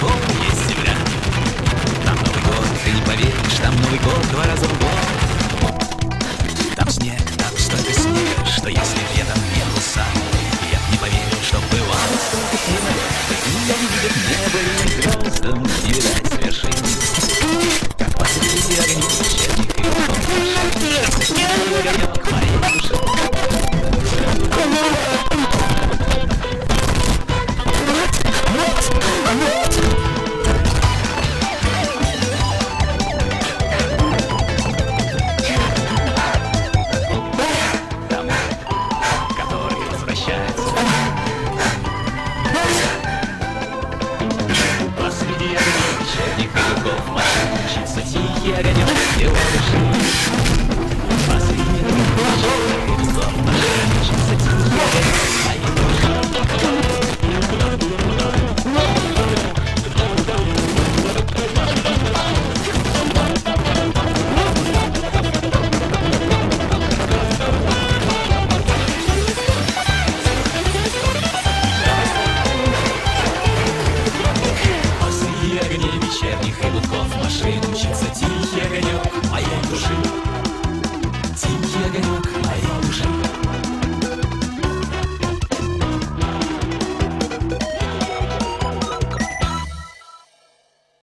далеко есть земля. Там Новый год, ты не поверишь, там Новый год 2 раза в год. Там снег, там столько снега, что если б я там не был сам, я б не поверил, что бывало столько снега. И я не видел неба и звездам.